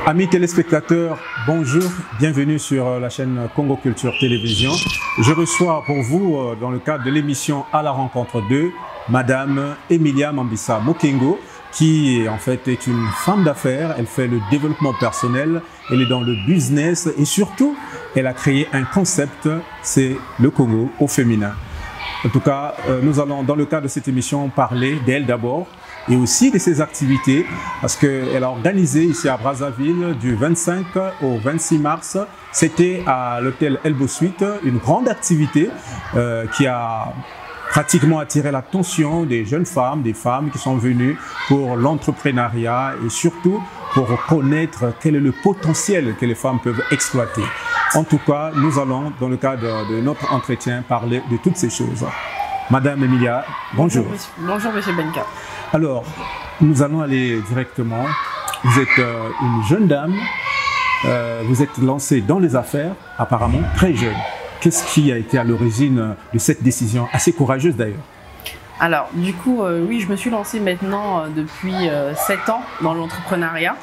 Amis téléspectateurs, bonjour, bienvenue sur la chaîne Congo Culture Télévision. Je reçois pour vous, dans le cadre de l'émission À la rencontre de Madame Emilia Mambisa Mokengo, qui en fait est une femme d'affaires. Elle fait le développement personnel, elle est dans le business et surtout, elle a créé un concept, c'est le Congo au féminin. En tout cas, nous allons dans le cadre de cette émission parler d'elle d'abord, et aussi de ses activités, parce qu'elle a organisé ici à Brazzaville du 25 au 26 mars, c'était à l'hôtel Elbow Suite, une grande activité qui a pratiquement attiré l'attention des jeunes femmes, des femmes qui sont venues pour l'entrepreneuriat et surtout pour connaître quel est le potentiel que les femmes peuvent exploiter. En tout cas, nous allons, dans le cadre de notre entretien, parler de toutes ces choses. Madame Emilia, bonjour. Bonjour, Monsieur Benka. Alors, nous allons aller directement. Vous êtes une jeune dame, vous êtes lancée dans les affaires, apparemment très jeune. Qu'est-ce qui a été à l'origine de cette décision, assez courageuse d'ailleurs? Alors, du coup, oui, je me suis lancée maintenant depuis 7 ans dans l'entrepreneuriat,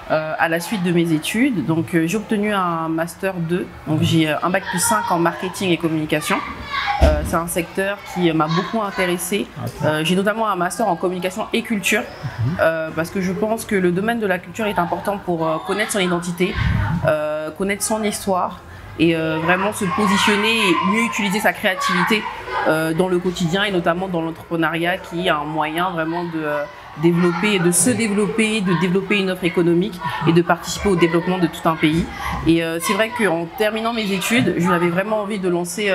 à la suite de mes études. Donc, j'ai obtenu un Master 2, donc j'ai un Bac plus 5 en marketing et communication. C'est un secteur qui m'a beaucoup intéressée. J'ai notamment un Master en communication et culture, parce que je pense que le domaine de la culture est important pour connaître son identité, connaître son histoire, et vraiment se positionner et mieux utiliser sa créativité dans le quotidien et notamment dans l'entrepreneuriat qui est un moyen vraiment de développer, de se développer, de développer une offre économique et de participer au développement de tout un pays. Et c'est vrai qu'en terminant mes études, j'avais vraiment envie de lancer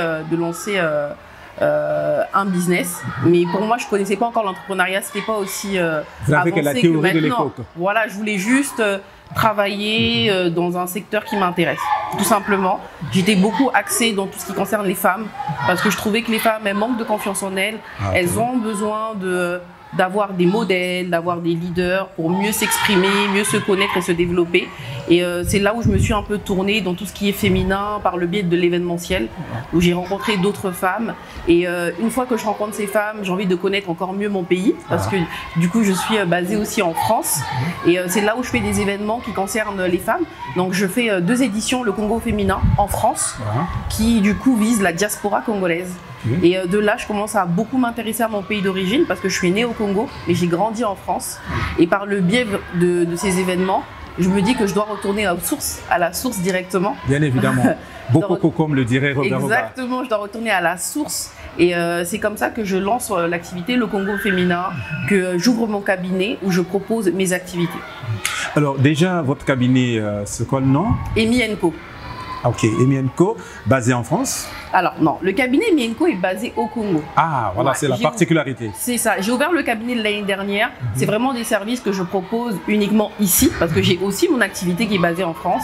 un business, mais pour moi je connaissais pas encore l'entrepreneuriat, c'était pas aussi avancé que la théorie de l'époque. Voilà, je voulais juste travailler dans un secteur qui m'intéresse, tout simplement. J'étais beaucoup axée dans tout ce qui concerne les femmes, parce que je trouvais que les femmes, elles manquent de confiance en elles, elles ont besoin d'avoir des modèles, d'avoir des leaders pour mieux s'exprimer, mieux se connaître et se développer. Et c'est là où je me suis un peu tournée dans tout ce qui est féminin par le biais de l'événementiel, où j'ai rencontré d'autres femmes. Et une fois que je rencontre ces femmes, j'ai envie de connaître encore mieux mon pays, parce que du coup je suis basée aussi en France. Et c'est là où je fais des événements qui concernent les femmes. Donc je fais 2 éditions, le Congo féminin en France, qui du coup vise la diaspora congolaise. Et de là, je commence à beaucoup m'intéresser à mon pays d'origine parce que je suis née au Congo, mais j'ai grandi en France. Et par le biais de ces événements, je me dis que je dois retourner à la source directement. Bien évidemment. Beaucoup comme le dirait Robert. Exactement, je dois retourner à la source. Et c'est comme ça que je lance l'activité Le Congo féminin, que j'ouvre mon cabinet où je propose mes activités. Alors déjà, votre cabinet, c'est quoi le nom? Emi & Co. Ok, Emi & Co, basé en France? Alors non, le cabinet Emi & Co est basé au Congo. Ah, voilà, ouais, c'est la particularité. C'est ça, j'ai ouvert le cabinet l'année dernière. C'est vraiment des services que je propose uniquement ici, parce que j'ai aussi mon activité qui est basée en France.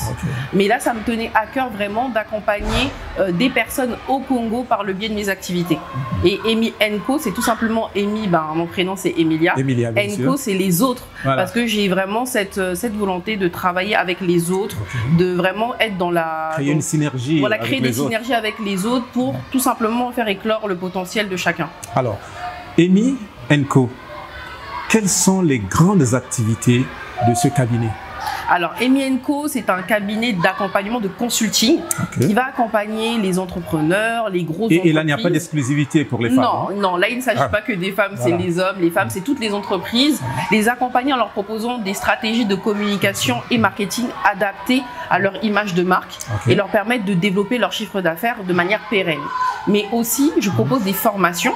Mais là, ça me tenait à cœur vraiment d'accompagner des personnes au Congo par le biais de mes activités. Et Emi & Co, c'est tout simplement Emi, mon prénom c'est Emilia. Emilia, bien sûr. Co, c'est les autres, parce que j'ai vraiment cette volonté de travailler avec les autres, de vraiment être dans la... Créer une synergie. Voilà, créer des synergies avec les autres pour tout simplement faire éclore le potentiel de chacun. Alors, Emi & Co, quelles sont les grandes activités de ce cabinet? Alors, Emi & Co, c'est un cabinet d'accompagnement de consulting qui va accompagner les entrepreneurs, les grosses entreprises. Et là, il n'y a pas d'exclusivité pour les femmes? Non, non, là, il ne s'agit pas que des femmes, c'est les hommes. Les femmes, c'est toutes les entreprises. Les accompagner en leur proposant des stratégies de communication et marketing adaptées à leur image de marque et leur permettre de développer leur chiffre d'affaires de manière pérenne. Mais aussi, je propose des formations.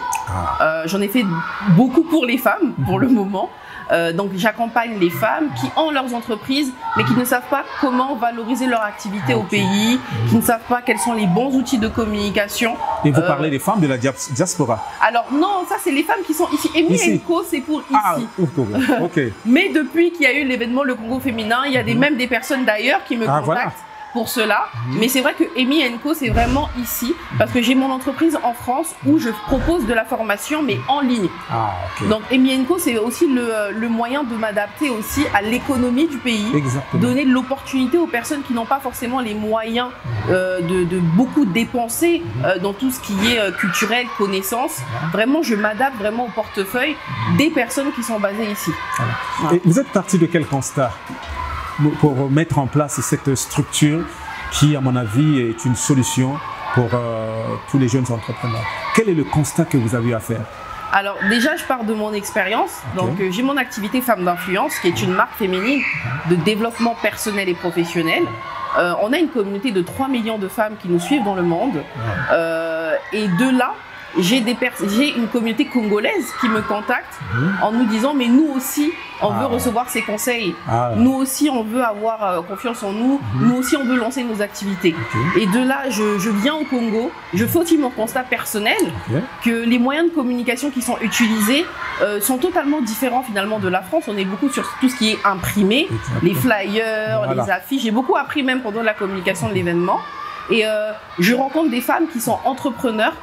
J'en ai fait beaucoup pour les femmes, pour le moment. Donc j'accompagne les femmes qui ont leurs entreprises mais qui ne savent pas comment valoriser leur activité au pays, qui ne savent pas quels sont les bons outils de communication. Et vous parlez des femmes de la diaspora? Alors non, ça c'est les femmes qui sont ici. Emi & Co c'est pour ici. Ah, ok. Mais depuis qu'il y a eu l'événement Le Congo féminin, il y a même des personnes d'ailleurs qui me contactent pour cela. Mais c'est vrai que Emi & Co c'est vraiment ici parce que j'ai mon entreprise en France où je propose de la formation mais en ligne. Donc Emi & Co c'est aussi le moyen de m'adapter aussi à l'économie du pays. Donner de l'opportunité aux personnes qui n'ont pas forcément les moyens de beaucoup dépenser dans tout ce qui est culturel, connaissance. Vraiment je m'adapte vraiment au portefeuille des personnes qui sont basées ici. Et vous êtes parti de quel constat? pour mettre en place cette structure qui, à mon avis, est une solution pour tous les jeunes entrepreneurs. Quel est le constat que vous avez eu à faire? Alors déjà, je pars de mon expérience. Donc j'ai mon activité Femmes d'influence, qui est une marque féminine de développement personnel et professionnel. On a une communauté de 3 millions de femmes qui nous suivent dans le monde. Et de là, j'ai une communauté congolaise qui me contacte en nous disant mais nous aussi on veut recevoir ces conseils, nous aussi on veut avoir confiance en nous, nous aussi on veut lancer nos activités. Et de là je viens au Congo, je fais aussi mon constat personnel que les moyens de communication qui sont utilisés sont totalement différents finalement de la France. On est beaucoup sur tout ce qui est imprimé, les flyers, les affiches. J'ai beaucoup appris même pendant la communication de l'événement. Et je rencontre des femmes qui sont entrepreneurs,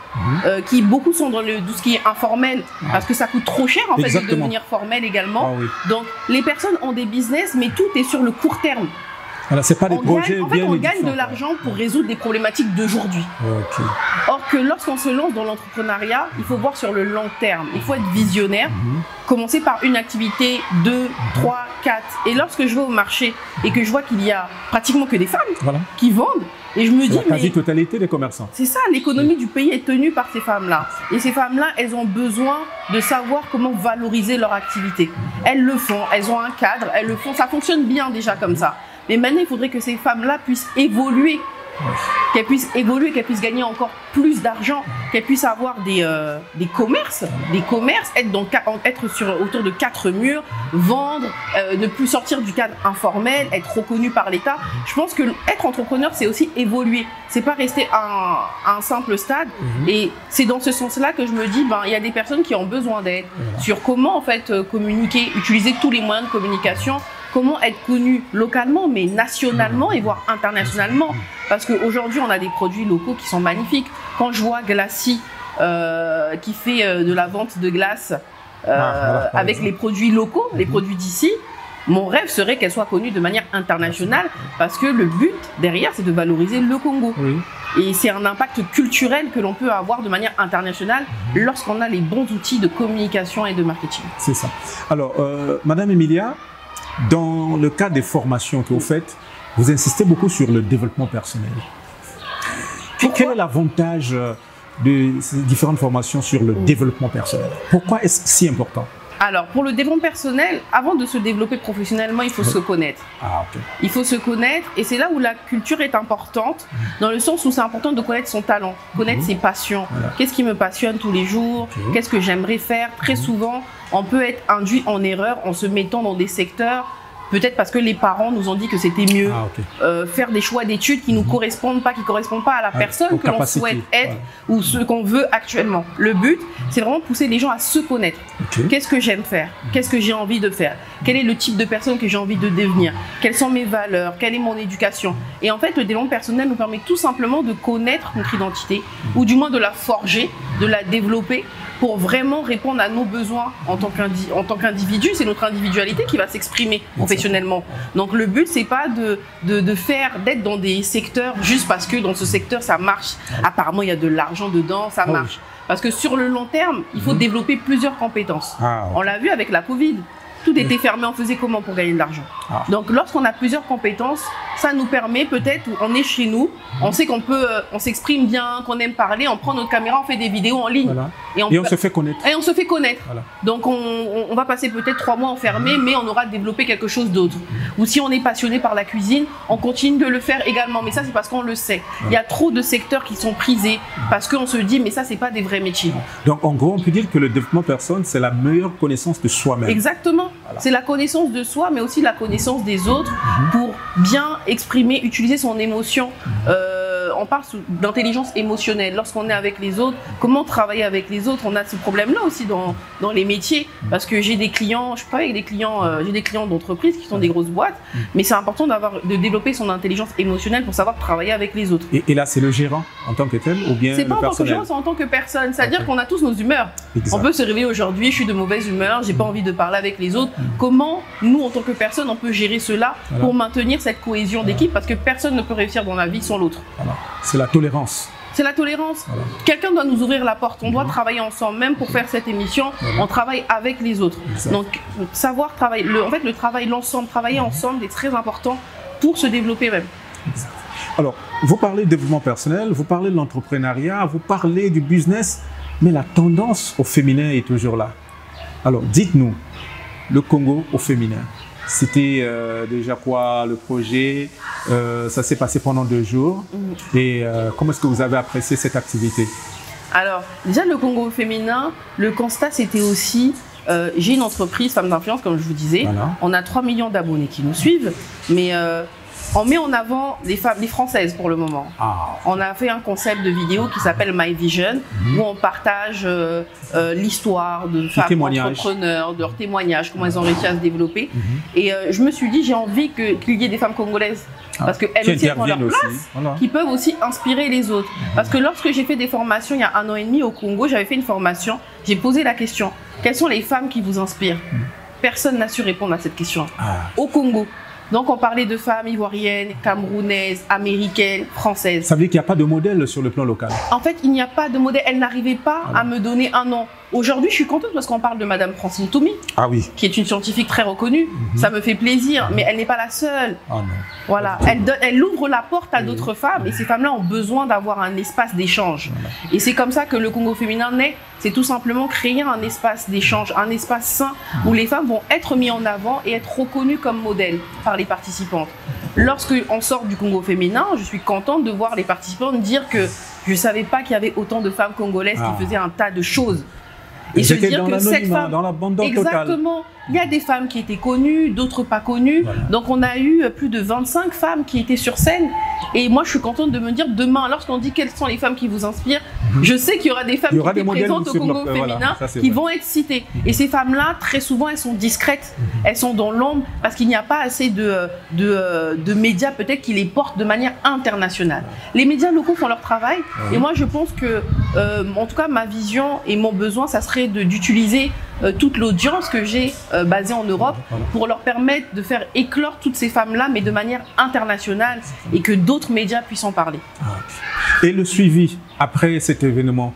qui beaucoup sont dans tout ce qui est informel, parce que ça coûte trop cher en fait de devenir formel également. Donc les personnes ont des business, mais tout est sur le court terme. Alors, c'est pas des projets. En fait, on gagne de l'argent pour résoudre des problématiques d'aujourd'hui. Or que lorsqu'on se lance dans l'entrepreneuriat, il faut voir sur le long terme. Il faut être visionnaire. Commencer par une activité, 2, 3, 4. Et lorsque je vais au marché et que je vois qu'il y a pratiquement que des femmes qui vendent, et je me dis, la quasi-totalité des commerçants. C'est ça, l'économie du pays est tenue par ces femmes-là. Et ces femmes-là, elles ont besoin de savoir comment valoriser leur activité. Elles le font, elles ont un cadre, elles le font. Ça fonctionne bien déjà comme ça. Mais maintenant, il faudrait que ces femmes-là puissent évoluer. Qu'elles puissent évoluer, qu'elles puissent gagner encore plus d'argent, qu'elles puissent avoir des commerces, être autour de 4 murs, vendre, ne plus sortir du cadre informel, être reconnu par l'État. Je pense que être entrepreneur, c'est aussi évoluer. C'est pas rester à un simple stade. Et c'est dans ce sens-là que je me dis, il y a des personnes qui ont besoin d'aide sur comment en fait communiquer, utiliser tous les moyens de communication. Comment être connu localement, mais nationalement et voire internationalement. Parce qu'aujourd'hui, on a des produits locaux qui sont magnifiques. Quand je vois Glacy qui fait de la vente de glace avec les produits locaux, les produits d'ici, mon rêve serait qu'elle soit connue de manière internationale parce que le but derrière, c'est de valoriser le Congo. Et c'est un impact culturel que l'on peut avoir de manière internationale lorsqu'on a les bons outils de communication et de marketing. C'est ça. Alors, Madame Emilia, dans le cadre des formations que vous faites, vous insistez beaucoup sur le développement personnel. Quel est l'avantage de ces différentes formations sur le développement personnel? Pourquoi est-ce si important? Alors, pour le développement personnel, avant de se développer professionnellement, il faut se connaître. Il faut se connaître et c'est là où la culture est importante, dans le sens où c'est important de connaître son talent, connaître ses passions. Qu'est-ce qui me passionne tous les jours? Qu'est-ce que j'aimerais faire? Très souvent, on peut être induit en erreur en se mettant dans des secteurs, peut-être parce que les parents nous ont dit que c'était mieux, faire des choix d'études qui ne nous correspondent pas, à la personne que l'on souhaite être ou ce qu'on veut actuellement. Le but, c'est vraiment pousser les gens à se connaître. Qu'est-ce que j'aime faire? Qu'est-ce que j'ai envie de faire? Quel est le type de personne que j'ai envie de devenir? Quelles sont mes valeurs? Quelle est mon éducation? Et en fait, le développement personnel nous permet tout simplement de connaître notre identité, ou du moins de la forger, de la développer, pour vraiment répondre à nos besoins en tant qu'individu. C'est notre individualité qui va s'exprimer professionnellement. Donc le but, c'est pas d'être dans des secteurs juste parce que dans ce secteur ça marche. Apparemment il y a de l'argent dedans, ça marche. Parce que sur le long terme, il faut développer plusieurs compétences. On l'a vu avec la Covid. Tout était fermé, on faisait comment pour gagner de l'argent? Donc lorsqu'on a plusieurs compétences, ça nous permet peut-être, on est chez nous, on sait qu'on peut, on s'exprime bien, qu'on aime parler, on prend notre caméra, on fait des vidéos en ligne. Et on se fait connaître. Et on se fait connaître. Donc on va passer peut-être 3 mois enfermés, mais on aura développé quelque chose d'autre. Ou si on est passionné par la cuisine, on continue de le faire également. Mais ça, c'est parce qu'on le sait. Il y a trop de secteurs qui sont prisés parce qu'on se dit, mais ça, c'est pas des vrais métiers. Donc en gros, on peut dire que le développement personnel, c'est la meilleure connaissance de soi-même. Exactement. C'est la connaissance de soi, mais aussi la connaissance des autres pour bien exprimer, utiliser son émotion. On parle d'intelligence émotionnelle. Lorsqu'on est avec les autres, comment travailler avec les autres? On a ce problème-là aussi dans les métiers. Parce que j'ai des clients, je travaille avec des clients, j'ai des clients d'entreprise qui sont des grosses boîtes, mais c'est important de développer son intelligence émotionnelle pour savoir travailler avec les autres. Et là, c'est le gérant en tant que tel ou bien c'est le personnel? pas en tant que gérant, c'est en tant que personne. C'est-à-dire qu'on a tous nos humeurs. On peut se réveiller aujourd'hui, je suis de mauvaise humeur, j'ai pas envie de parler avec les autres. Comment, nous, en tant que personne, on peut gérer cela pour maintenir cette cohésion d'équipe? Parce que personne ne peut réussir dans la vie sans l'autre. C'est la tolérance. C'est la tolérance. Voilà. Quelqu'un doit nous ouvrir la porte. On doit travailler ensemble. Même pour faire cette émission, on travaille avec les autres. Exact. Donc, savoir travailler. En fait, le travail, l'ensemble, travailler ensemble est très important pour se développer même. Exact. Alors, vous parlez de développement personnel, vous parlez de l'entrepreneuriat, vous parlez du business, mais la tendance au féminin est toujours là. Alors, dites-nous, le Congo au féminin, c'était déjà quoi le projet? Ça s'est passé pendant 2 jours. Et comment est-ce que vous avez apprécié cette activité? Alors, déjà, le Congo au féminin, le constat, c'était aussi... j'ai une entreprise, Femmes d'influence, comme je vous disais. Voilà. On a 3 millions d'abonnés qui nous suivent, mais on met en avant les femmes, les françaises pour le moment. Ah. On a fait un concept de vidéo qui s'appelle My Vision, où on partage l'histoire de femmes entrepreneurs, de leurs témoignages, comment elles ont réussi à se développer. Et je me suis dit, j'ai envie qu'il y ait des femmes congolaises. Parce qu'elles aussi ont leur place, voilà, qui peuvent aussi inspirer les autres. Parce que lorsque j'ai fait des formations il y a 1 an et demi au Congo, j'avais fait une formation, j'ai posé la question, quelles sont les femmes qui vous inspirent? Personne n'a su répondre à cette question. Au Congo. Donc on parlait de femmes ivoiriennes, camerounaises, américaines, françaises. Ça veut dire qu'il n'y a pas de modèle sur le plan local? En fait, il n'y a pas de modèle. Elle n'arrivait pas à me donner un nom. Aujourd'hui, je suis contente parce qu'on parle de Madame Francine Toumi, qui est une scientifique très reconnue. Ça me fait plaisir, mais elle n'est pas la seule. Voilà, elle ouvre la porte à d'autres femmes et ces femmes-là ont besoin d'avoir un espace d'échange. Et c'est comme ça que le Congo féminin naît. C'est tout simplement créer un espace d'échange, un espace sain où les femmes vont être mises en avant et être reconnues comme modèles par les participantes. Lorsqu'on sort du Congo féminin, je suis contente de voir les participantes dire que je ne savais pas qu'il y avait autant de femmes congolaises qui faisaient un tas de choses. Et se dire que cette femme, dans la bande exactement, il y a des femmes qui étaient connues, d'autres pas connues. Donc on a eu plus de 25 femmes qui étaient sur scène. Et moi je suis contente de me dire demain, lorsqu'on dit quelles sont les femmes qui vous inspirent, je sais qu'il y aura des femmes qui étaient présentes au Congo féminin qui vont être citées. Et ces femmes-là, très souvent, elles sont discrètes, elles sont dans l'ombre parce qu'il n'y a pas assez de médias peut-être qui les portent de manière internationale. Les médias locaux font leur travail. Et moi je pense que, en tout cas ma vision et mon besoin, ça serait d'utiliser toute l'audience que j'ai basée en Europe pour leur permettre de faire éclore toutes ces femmes-là, mais de manière internationale et que d'autres médias puissent en parler. Et le suivi après cet événement,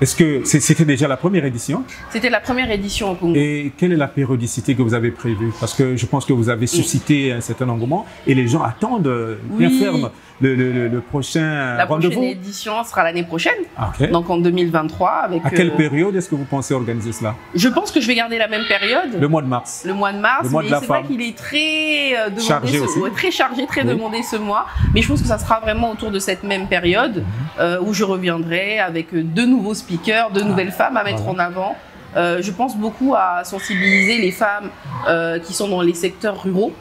est-ce que c'était déjà la première édition? C'était la première édition au Congo. Et quelle est la périodicité que vous avez prévue? Parce que je pense que vous avez suscité un certain engouement et les gens attendent bien ferme le prochain rendez-vous. La prochaine édition sera l'année prochaine, donc en 2023. Avec, à quelle période est-ce que vous pensez organiser cela? Je pense que je vais garder la même période. Le mois de mars. Le mois de mars, mais c'est vrai qu'il est très demandé, très chargé, très demandé ce mois. Mais je pense que ça sera vraiment autour de cette même période où je reviendrai avec de nouveaux speakers, de nouvelles femmes à mettre en avant. Je pense beaucoup à sensibiliser les femmes qui sont dans les secteurs ruraux.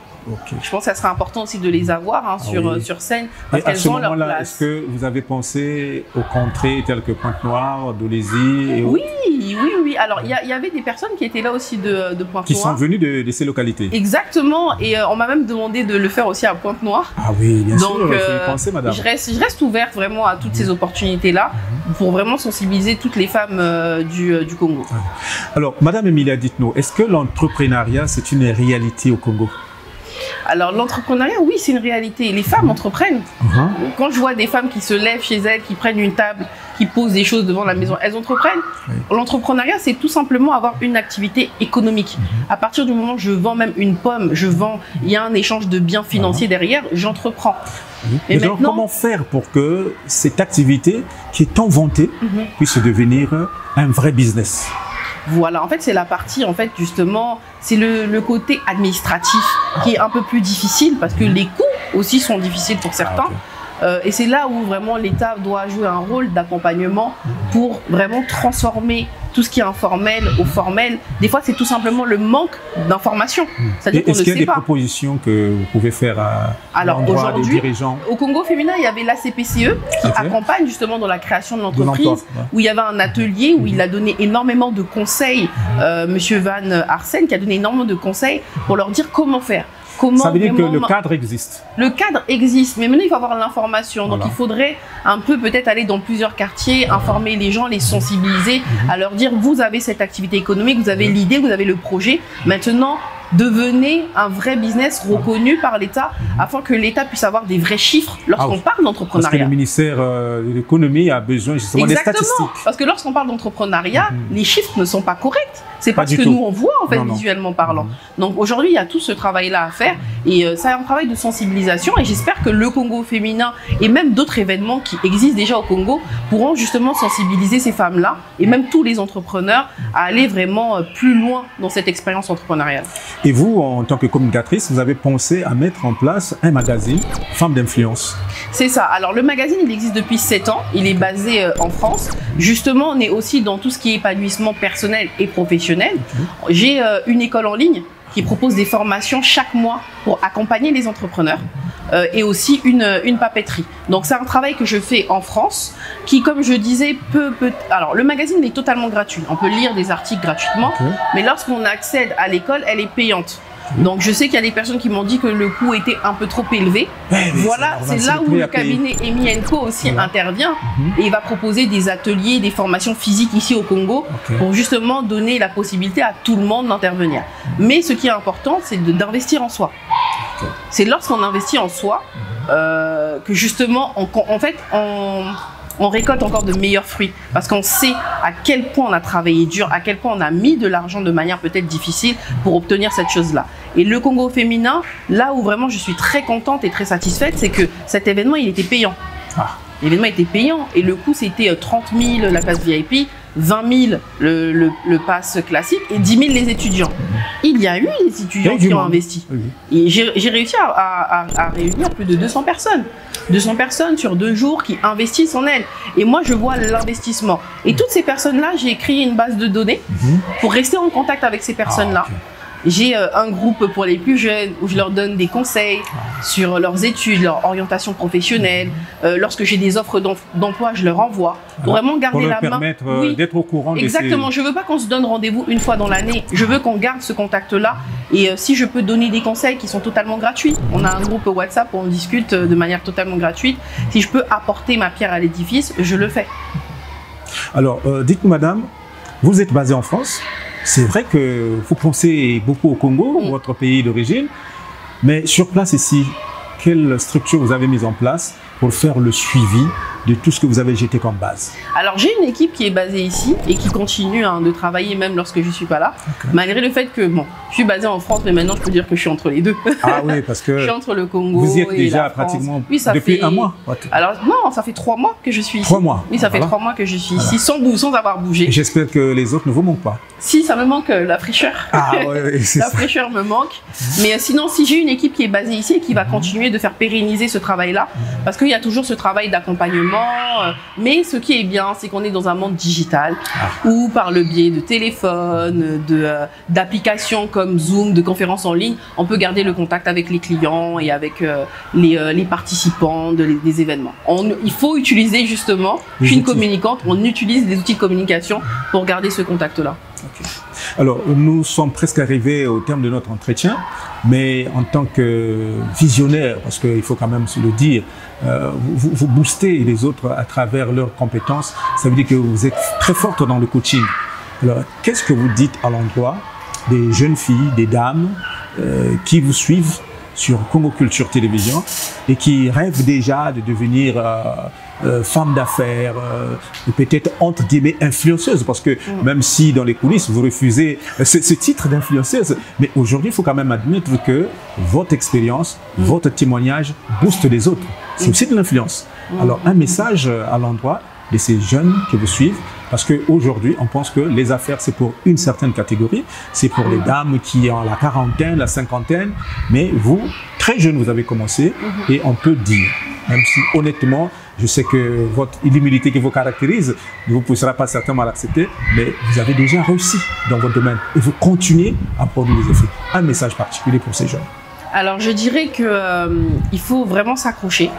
Je pense que ça sera important aussi de les avoir sur scène parce qu'elles ont leur place. Est-ce que vous avez pensé aux contrées telles que Pointe-Noire, Dolésy et autres? Oui. Alors, il y avait des personnes qui étaient là aussi de Pointe-Noire. Qui sont venues de ces localités. Exactement. Et on m'a même demandé de le faire aussi à Pointe-Noire. Ah oui, bien sûr. Il faut y penser, madame. Je reste ouverte vraiment à toutes ces opportunités-là pour vraiment sensibiliser toutes les femmes du Congo. Alors, madame Emilia, dites-nous, est-ce que l'entrepreneuriat, c'est une réalité au Congo? Alors l'entrepreneuriat, oui, c'est une réalité. Les femmes entreprennent. Quand je vois des femmes qui se lèvent chez elles, qui prennent une table, qui posent des choses devant la maison, elles entreprennent. L'entrepreneuriat, c'est tout simplement avoir une activité économique. À partir du moment où je vends même une pomme, il y a un échange de biens financiers derrière, j'entreprends. Et donc, comment faire pour que cette activité qui est tant vantée puisse devenir un vrai business? Voilà, en fait, c'est la partie, justement, c'est le côté administratif qui est un peu plus difficile parce que les coûts aussi sont difficiles pour certains. Et c'est là où vraiment l'État doit jouer un rôle d'accompagnement pour vraiment transformer tout ce qui est informel au formel. Des fois, c'est tout simplement le manque d'information. C'est-à-dire qu'on ne sait pas. Est-ce qu'il y a des propositions que vous pouvez faire à l'endroit des dirigeants? Au Congo féminin, il y avait l'ACPCE qui accompagne justement dans la création de l'entreprise, où il y avait un atelier où il a donné énormément de conseils. Monsieur Van Arsène qui a donné énormément de conseils pour leur dire comment faire. Ça veut dire que le cadre existe. Le cadre existe, mais maintenant il faut avoir l'information. Donc il faudrait un peu peut-être aller dans plusieurs quartiers, informer les gens, les sensibiliser, à leur dire vous avez cette activité économique, vous avez l'idée, vous avez le projet. Maintenant, devenez un vrai business reconnu par l'État afin que l'État puisse avoir des vrais chiffres lorsqu'on parle d'entrepreneuriat. Parce que le ministère de l'économie a besoin justement des statistiques. Parce que lorsqu'on parle d'entrepreneuriat, les chiffres ne sont pas corrects. C'est pas ce que nous on voit en fait visuellement parlant. Donc aujourd'hui, il y a tout ce travail-là à faire et c'est un travail de sensibilisation et j'espère que le Congo féminin et même d'autres événements qui existent déjà au Congo pourront justement sensibiliser ces femmes-là et même tous les entrepreneurs à aller vraiment plus loin dans cette expérience entrepreneuriale. Et vous, en tant que communicatrice, vous avez pensé à mettre en place un magazine Femmes d'influence. C'est ça. Alors le magazine, il existe depuis 7 ans. Il est basé en France. Justement, on est aussi dans tout ce qui est épanouissement personnel et professionnel. J'ai une école en ligne qui propose des formations chaque mois pour accompagner les entrepreneurs et aussi une papeterie. Donc c'est un travail que je fais en France qui, comme je disais, Alors le magazine est totalement gratuit. On peut lire des articles gratuitement, mais lorsqu'on accède à l'école, elle est payante. Donc je sais qu'il y a des personnes qui m'ont dit que le coût était un peu trop élevé. Voilà, c'est là où le cabinet Emi & Co aussi intervient et il va proposer des ateliers, des formations physiques ici au Congo pour justement donner la possibilité à tout le monde d'intervenir. Mais ce qui est important, c'est d'investir en soi. C'est lorsqu'on investit en soi que justement, on récolte encore de meilleurs fruits parce qu'on sait à quel point on a travaillé dur, à quel point on a mis de l'argent de manière peut-être difficile pour obtenir cette chose-là. Et le Congo féminin, là où vraiment je suis très contente et très satisfaite, c'est que cet événement, il était payant. L'événement était payant et le coût, c'était 30 000 la passe VIP, 20 000 le pass classique et 10 000 les étudiants. Il y a eu des étudiants qui ont investi. Et j'ai réussi à réunir plus de 200 personnes. 200 personnes sur 2 jours qui investissent en elles. Et moi, je vois l'investissement. Et toutes ces personnes-là, j'ai créé une base de données pour rester en contact avec ces personnes-là. J'ai un groupe pour les plus jeunes où je leur donne des conseils sur leurs études, leur orientation professionnelle. Lorsque j'ai des offres d'emploi, je leur envoie pour vraiment garder la main. Pour leur permettre d'être au courant. Exactement. Je ne veux pas qu'on se donne rendez-vous une fois dans l'année. Je veux qu'on garde ce contact-là. Et si je peux donner des conseils qui sont totalement gratuits, on a un groupe WhatsApp où on discute de manière totalement gratuite. Si je peux apporter ma pierre à l'édifice, je le fais. Alors, dites-nous, madame, vous êtes basée en France. C'est vrai que vous pensez beaucoup au Congo, votre pays d'origine, mais sur place ici, quelle structure vous avez mise en place pour faire le suivi de tout ce que vous avez jeté comme base? Alors j'ai une équipe qui est basée ici et qui continue de travailler même lorsque je ne suis pas là, malgré le fait que je suis basée en France, mais maintenant je peux dire que je suis entre les deux. Ah oui, parce que je suis entre le Congo vous y êtes et déjà la France. Pratiquement depuis un mois. Alors non, ça fait 3 mois que je suis ici. 3 mois. Oui, ça fait 3 mois que je suis ici sans avoir bougé. J'espère que les autres ne vous manquent pas. Si, ça me manque la fraîcheur. Ah ouais, la fraîcheur me manque. Mais sinon, si j'ai une équipe qui est basée ici et qui va continuer de faire pérenniser ce travail-là, parce qu'il y a toujours ce travail d'accompagnement. Mais ce qui est bien, c'est qu'on est dans un monde digital où par le biais de téléphone, d'applications comme Zoom, de conférences en ligne, on peut garder le contact avec les clients et avec les participants des événements. Il faut utiliser justement, je suis une communicante, on utilise des outils de communication pour garder ce contact-là. Alors, nous sommes presque arrivés au terme de notre entretien, mais en tant que visionnaire, parce qu'il faut quand même se le dire, vous boostez les autres à travers leurs compétences, ça veut dire que vous êtes très forte dans le coaching. Alors, qu'est-ce que vous dites à l'endroit des jeunes filles, des dames qui vous suivent sur Congo Culture Télévision et qui rêvent déjà de devenir femme d'affaires, peut-être entre guillemets influenceuse, parce que même si dans les coulisses vous refusez ce titre d'influenceuse, mais aujourd'hui il faut quand même admettre que votre expérience, votre témoignage booste les autres. C'est aussi de l'influence. Alors un message à l'endroit de ces jeunes qui vous suivent, parce qu'aujourd'hui, on pense que les affaires, c'est pour une certaine catégorie, c'est pour les dames qui ont la quarantaine, la cinquantaine, mais vous, très jeune, vous avez commencé, et on peut dire, même si honnêtement, je sais que votre l'humilité qui vous caractérise ne vous poussera pas certainement à l'accepter, mais vous avez déjà réussi dans votre domaine, et vous continuez à produire des effets. Un message particulier pour ces jeunes. Alors je dirais qu'il faut vraiment s'accrocher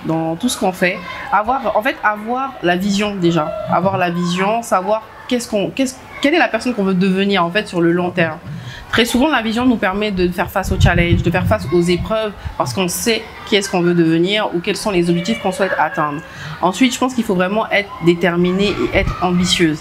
dans tout ce qu'on fait, avoir la vision déjà, avoir la vision, savoir quelle est la personne qu'on veut devenir en fait sur le long terme. Très souvent la vision nous permet de faire face aux challenges, de faire face aux épreuves parce qu'on sait qui est-ce qu'on veut devenir ou quels sont les objectifs qu'on souhaite atteindre. Ensuite je pense qu'il faut vraiment être déterminé et être ambitieuse.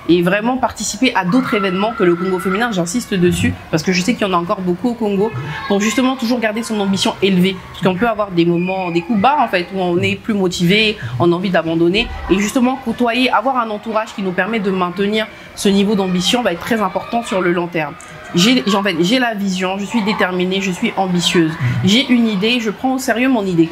et vraiment participer à d'autres événements que le Congo féminin. J'insiste dessus parce que je sais qu'il y en a encore beaucoup au Congo, pour justement toujours garder son ambition élevée, parce qu'on peut avoir des moments, des coups bas en fait, où on est plus motivé, on a envie d'abandonner, et justement côtoyer, avoir un entourage qui nous permet de maintenir ce niveau d'ambition va être très important sur le long terme. J'ai la vision, je suis déterminée, je suis ambitieuse, j'ai une idée, je prends au sérieux mon idée.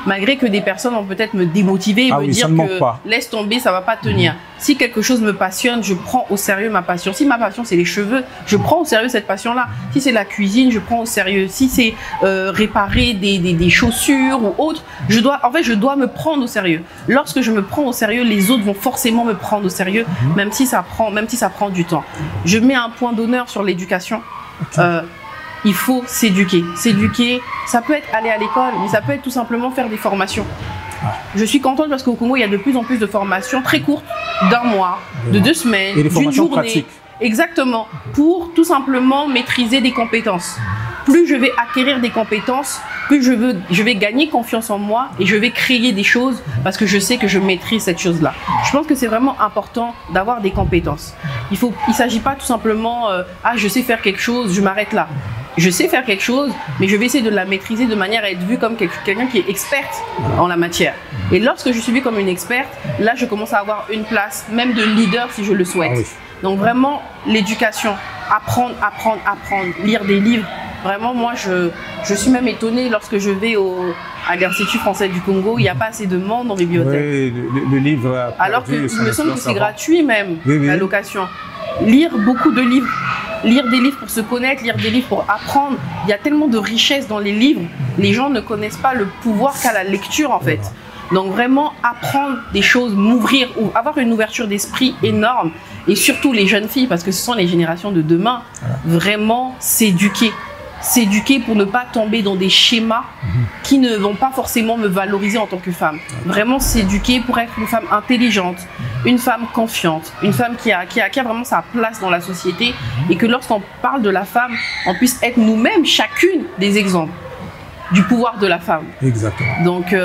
Malgré que des personnes vont peut-être me démotiver et me dire que laisse tomber, ça va pas tenir. Si quelque chose me passionne, je prends au sérieux ma passion. Si ma passion c'est les cheveux, je prends au sérieux cette passion-là. Si c'est la cuisine, je prends au sérieux. Si c'est réparer des chaussures ou autre, je dois me prendre au sérieux. Lorsque je me prends au sérieux, les autres vont forcément me prendre au sérieux, même si ça prend du temps. Je mets un point d'honneur sur l'éducation. Il faut s'éduquer. S'éduquer, ça peut être aller à l'école, mais ça peut être tout simplement faire des formations. Je suis contente parce qu'au Congo, il y a de plus en plus de formations très courtes, d'un mois, de 2 semaines, d'une journée. Pratiques. Exactement, pour tout simplement maîtriser des compétences. Plus je vais acquérir des compétences, plus je vais gagner confiance en moi et je vais créer des choses parce que je sais que je maîtrise cette chose-là. Je pense que c'est vraiment important d'avoir des compétences. Il ne s'agit pas tout simplement je sais faire quelque chose, je m'arrête là. Je sais faire quelque chose, mais je vais essayer de la maîtriser de manière à être vue comme quelqu'un qui est experte en la matière. Et lorsque je suis vue comme une experte, là, je commence à avoir une place, même de leader si je le souhaite. Ah oui. Donc vraiment, l'éducation, apprendre, lire des livres. Vraiment, moi, je suis même étonnée lorsque je vais à l'Institut français du Congo, il n'y a pas assez de monde en bibliothèque. Oui, le livre alors qu'il me semble que c'est gratuit même, la location. Lire beaucoup de livres. Lire des livres pour se connaître, lire des livres pour apprendre. Il y a tellement de richesse dans les livres. Les gens ne connaissent pas le pouvoir qu'a la lecture en fait. Donc vraiment apprendre des choses, m'ouvrir, ou avoir une ouverture d'esprit énorme. Et surtout les jeunes filles, parce que ce sont les générations de demain, vraiment s'éduquer. S'éduquer pour ne pas tomber dans des schémas qui ne vont pas forcément me valoriser en tant que femme. Vraiment s'éduquer pour être une femme intelligente, une femme confiante, une femme qui a vraiment sa place dans la société, et que lorsqu'on parle de la femme, on puisse être nous-mêmes chacune des exemples du pouvoir de la femme. Exactement. Donc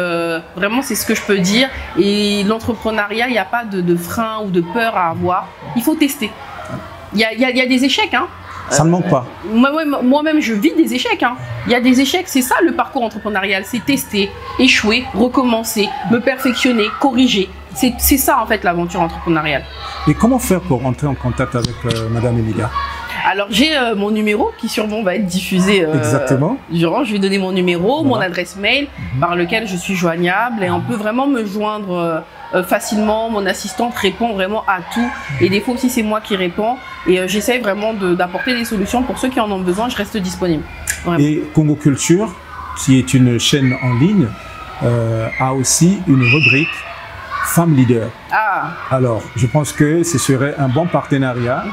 vraiment c'est ce que je peux dire. Et l'entrepreneuriat, il n'y a pas de frein ou de peur à avoir. Il faut tester. Il y a des échecs, hein. Ça ne manque pas. Moi-même, je vis des échecs. Hein. Il y a des échecs, c'est ça le parcours entrepreneurial. C'est tester, échouer, recommencer, me perfectionner, corriger. C'est ça en fait l'aventure entrepreneuriale. Et comment faire pour rentrer en contact avec Madame Emilia? Alors j'ai mon numéro qui sûrement va être diffusé Exactement. durant. Je vais donner mon numéro, mon adresse mail par lequel je suis joignable, et on peut vraiment me joindre facilement. Mon assistante répond vraiment à tout, et des fois aussi c'est moi qui réponds, et j'essaie vraiment d'apporter des solutions pour ceux qui en ont besoin. Je reste disponible. Vraiment. Et Congo Culture, qui est une chaîne en ligne, a aussi une rubrique Femmes Leaders. Alors je pense que ce serait un bon partenariat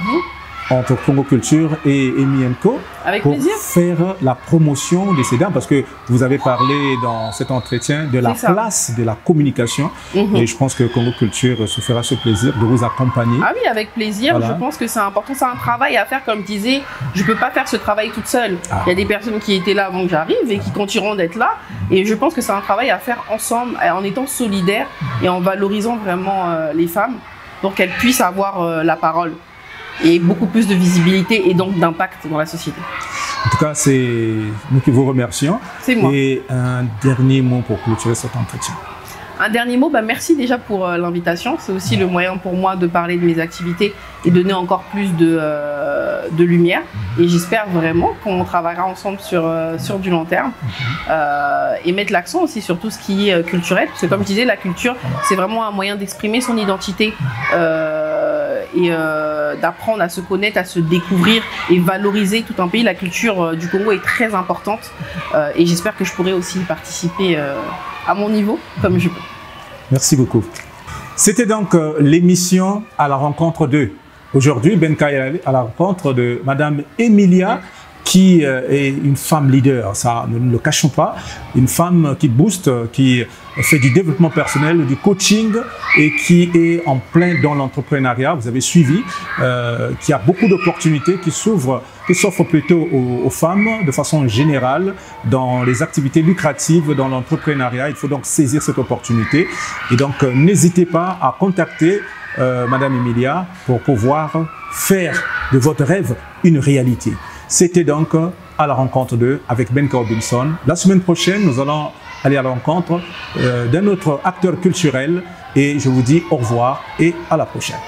entre Congo Culture et Emi&Co pour faire la promotion de ces dames, parce que vous avez parlé dans cet entretien de la place de la communication, et je pense que Congo Culture se fera ce plaisir de vous accompagner. Ah oui, avec plaisir. Voilà. Je pense que c'est important, c'est un travail à faire, comme je disais, je ne peux pas faire ce travail toute seule. Il y a des personnes qui étaient là avant que j'arrive et qui continueront d'être là, et je pense que c'est un travail à faire ensemble, en étant solidaires et en valorisant vraiment les femmes pour qu'elles puissent avoir la parole et beaucoup plus de visibilité et donc d'impact dans la société. En tout cas, c'est nous qui vous remercions. C'est moi. Et un dernier mot pour clôturer cet entretien. Un dernier mot, merci déjà pour l'invitation. C'est aussi le moyen pour moi de parler de mes activités et donner encore plus de lumière. Et j'espère vraiment qu'on travaillera ensemble sur du long terme et mettre l'accent aussi sur tout ce qui est culturel. Parce que comme je disais, la culture, c'est vraiment un moyen d'exprimer son identité et d'apprendre à se connaître, à se découvrir et valoriser tout un pays. La culture du Congo est très importante et j'espère que je pourrai aussi y participer à mon niveau, comme je peux. Merci beaucoup. C'était donc l'émission À la rencontre d'eux. Aujourd'hui, Benka est à la rencontre de Madame Emilia, qui est une femme leader, ça ne le cachons pas, une femme qui booste, qui fait du développement personnel, du coaching et qui est en plein dans l'entrepreneuriat. Vous avez suivi, qui a beaucoup d'opportunités qui s'offrent plutôt aux femmes de façon générale dans les activités lucratives dans l'entrepreneuriat. Il faut donc saisir cette opportunité et donc n'hésitez pas à contacter Madame Emilia, pour pouvoir faire de votre rêve une réalité. C'était donc à la rencontre d'eux avec Ben Robinson. La semaine prochaine, nous allons aller à la rencontre d'un autre acteur culturel et je vous dis au revoir et à la prochaine.